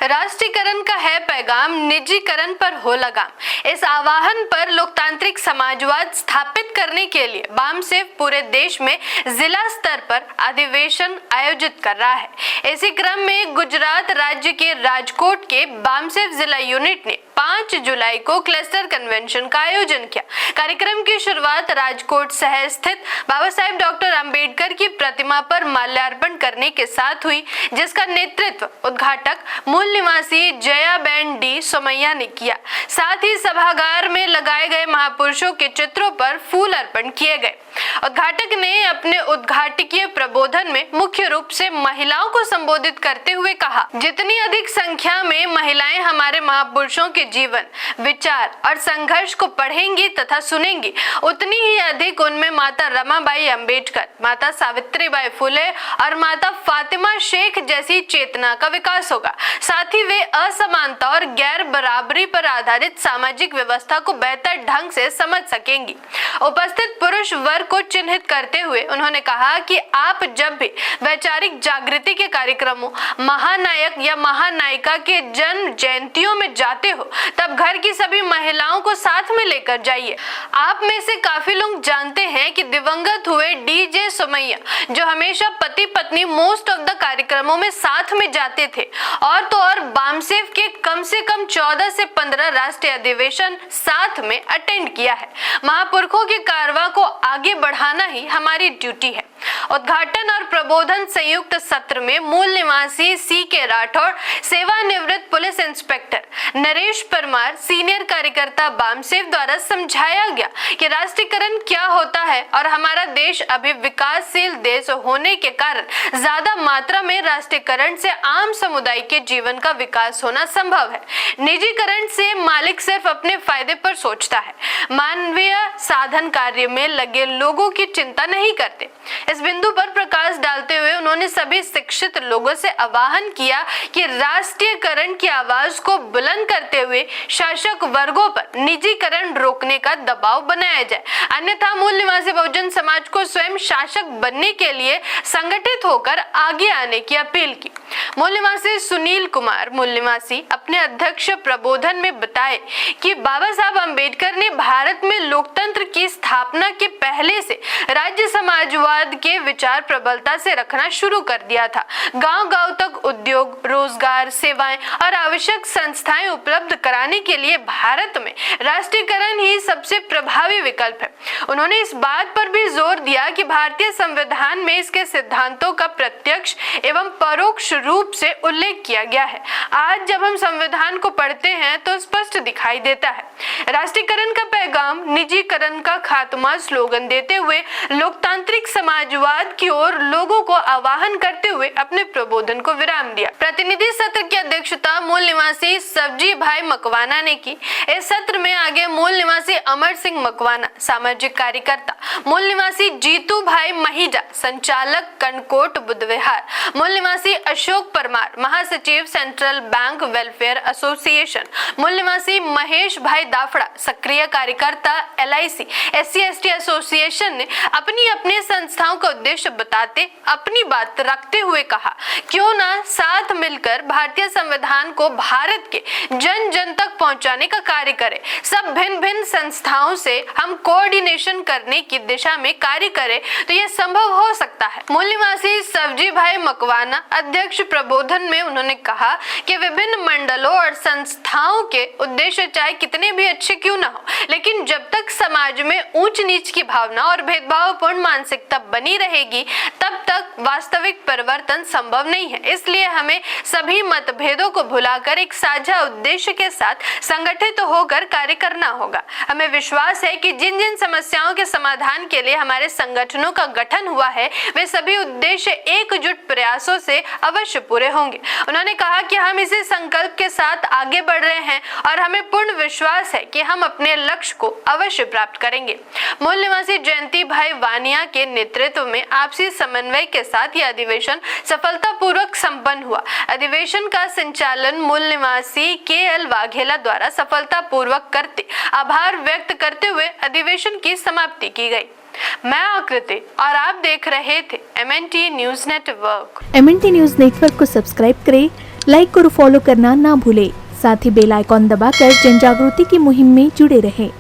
राष्ट्रीयकरण का है पैगाम, निजीकरण पर हो लगाम। इस आह्वान पर लोकतांत्रिक समाजवाद स्थापित करने के लिए बामसेफ पूरे देश में जिला स्तर पर अधिवेशन आयोजित कर रहा है। इसी क्रम में गुजरात राज्य के राजकोट के बामसेफ जिला यूनिट ने 5 जुलाई को क्लस्टर कन्वेंशन का आयोजन किया। कार्यक्रम की शुरुआत राजकोट शहर स्थित बाबा साहेब डॉक्टर अंबेडकर की प्रतिमा पर माल्यार्पण करने के साथ हुई, जिसका नेतृत्व उद्घाटक मूल निवासी जयाबेन डी सोमैया ने किया। साथ ही सभागार में लगाए गए महापुरुषों के चित्रों पर फूल अर्पण किए गए। उद्घाटक ने अपने उद्घाटकीय प्रबोधन में मुख्य रूप से महिलाओं को संबोधित करते हुए कहा, जितनी अधिक संख्या में महिलाएं हमारे महापुरुषों के जीवन, विचार और संघर्ष को पढ़ेंगी तथा सुनेंगी, उतनी ही अधिक उनमें माता रमाबाई अंबेडकर, माता सावित्रीबाई फुले और माता फातिमा शेख जैसी चेतना का विकास होगा। साथ ही वे असमानता और गैर बराबरी पर आधारित सामाजिक व्यवस्था को बेहतर ढंग से समझ सकेंगी। उपस्थित पुरुष वर्ग को चिन्हित करते हुए उन्होंने कहा कि आप जब भी वैचारिक जागृति के कार्यक्रमों, महानायक या महानायिका के जन्म जयंतियों में जाते हो, तब घर की सभी महिलाओं को साथ में लेकर जाइए। आप में से काफी लोग जानते हैं कि दिवंगत हुए डीजे सोमैया, जो हमेशा पति पत्नी मोस्ट ऑफ द कार्यक्रमों में साथ में जाते थे, और तो और बामसेफ के कम से कम 14 से 15 राष्ट्रीय अधिवेशन साथ में अटेंड किया है। महापुरुषों के कारवां को आगे बढ़ाना ही हमारी ड्यूटी है। उद्घाटन और प्रबोधन संयुक्त सत्र में मूल निवासी सी.के. राठौड़, सेवानिवृत्त police inspector Naresh Parmar, senior कार्यकर्ता बामसेफ द्वारा समझाया गया कि राष्ट्रीयकरण क्या होता है और हमारा देश अभी विकासशील देश होने के कारण ज्यादा मात्रा में राष्ट्रीयकरण से आम समुदाय के जीवन का विकास होना संभव है। निजीकरण से मालिक सिर्फ अपने फायदे पर सोचता है, मानवीय साधन कार्य में लगे लोगों की चिंता नहीं करते। इस बिंदु पर प्रकाश डालते हुए उन्होंने सभी शिक्षित लोगों से आह्वान किया कि राष्ट्रीयकरण की आवाज को बुलंद करते हुए शासक वर्गों पर निजीकरण रोकने का दबाव बनाया जाए, अन्यथा मूल निवासी बहुजन समाज को स्वयं शासक बनने के लिए संगठित होकर आगे आने की अपील की। मूल निवासी सुनील कुमार मूल निवासी अपने अध्यक्ष प्रबोधन में बताए कि बाबा साहब अंबेडकर ने भारत में लोकतंत्र की स्थापना के पहले से राज्य समाजवाद के विचार प्रबलता से रखना शुरू कर दिया था। गांव-गांव तक उद्योग, रोजगार, सेवाएं और आवश्यक संस्थाएं उपलब्ध कराने के लिए भारत में राष्ट्रीयकरण ही सबसे प्रभावी विकल्प है। उन्होंने इस बात पर भी जोर दिया कि भारतीय संविधान में इसके सिद्धांतों का प्रत्यक्ष एवं परोक्ष रूप से उल्लेख किया गया है। आज जब हम संविधान को पढ़ते हैं तो स्पष्ट दिखाई देता है। राष्ट्रीयकरण का पैगाम, निजीकरण का खात्मा स्लोगन देते हुए लोकतांत्रिक समाजवाद की ओर लोगों को आह्वान करते हुए अपने प्रबोधन को विराम दिया। प्रतिनिधि सत्र की अध्यक्षता मूल निवासी सब्जी भाई मकवाना ने की। इस सत्र में आगे मूल निवासी अमर सिंह मकवाना, सामाजिक कार्यकर्ता, मूल निवासी जीतू भाई महिजा, संचालक कनकोट बुद्धविहार, मूल निवासी अशोक परमार, महासचिव सेंट्रल बैंक वेलफेयर एसोसिएशन, मूल निवासी महेश भाई दाफड़ा, सक्रिय कार्यकर्ता LIC SC/ST एसोसिएशन ने अपनी अपनी संस्थाओं का उद्देश्य बताते अपनी बात रखते हुए कहा, क्यों ना साथ मिलकर भारतीय संविधान को भारत के जन जन तक पहुंचाने का कार्य करें। सब भिन्न भिन्न संस्थाओं से हम कोऑर्डिनेशन करने की दिशा में कार्य करें तो यह संभव हो सकता है। मूल निवासी सब्जी भाई मकवाना अध्यक्ष प्रबोधन में उन्होंने कहा कि विभिन्न मंडलों और संस्थाओं के उद्देश्य चाहे कितने भी अच्छे क्यों ना हो, लेकिन जब तक समाज में ऊंच नीच की भावना और भेदभावपूर्ण मानसिकता बनी रहेगी तब तक वास्तविक परिवर्तन संभव नहीं है। इसलिए हमें सभी मतभेदों को भुलाकर एक साझा उद्देश्य के साथ संगठित होकर कार्य करना होगा। हमें विश्वास है कि जिन जिन समस्याओं के समाधान के लिए हमारे संगठनों का गठन हुआ है वे सभी उद्देश्य एकजुट प्रयासों से अवश्य पूरे होंगे। उन्होंने कहा कि हम इसी संकल्प के साथ आगे बढ़ रहे हैं और हमें पूर्ण विश्वास है कि हम अपने लक्ष्य को अवश्य प्राप्त करेंगे। मूल निवासी जयंती भाई वानिया के नेतृत्व में आपसी समन्वय के साथ यह अधिवेशन सफलतापूर्वक संपन्न हुआ। अधिवेशन का संचालन मूल निवासी KL वाघेला द्वारा सफलतापूर्वक करते आभार व्यक्त करते हुए अधिवेशन की समाप्ति की गई। मैं आकृति और आप देख रहे थे MNT news network. MNT news network को सब्सक्राइब करें, लाइक और फॉलो करना ना भूले। साथ ही बेल आइकॉन दबाकर जन जागृति की मुहिम में जुड़े रहें।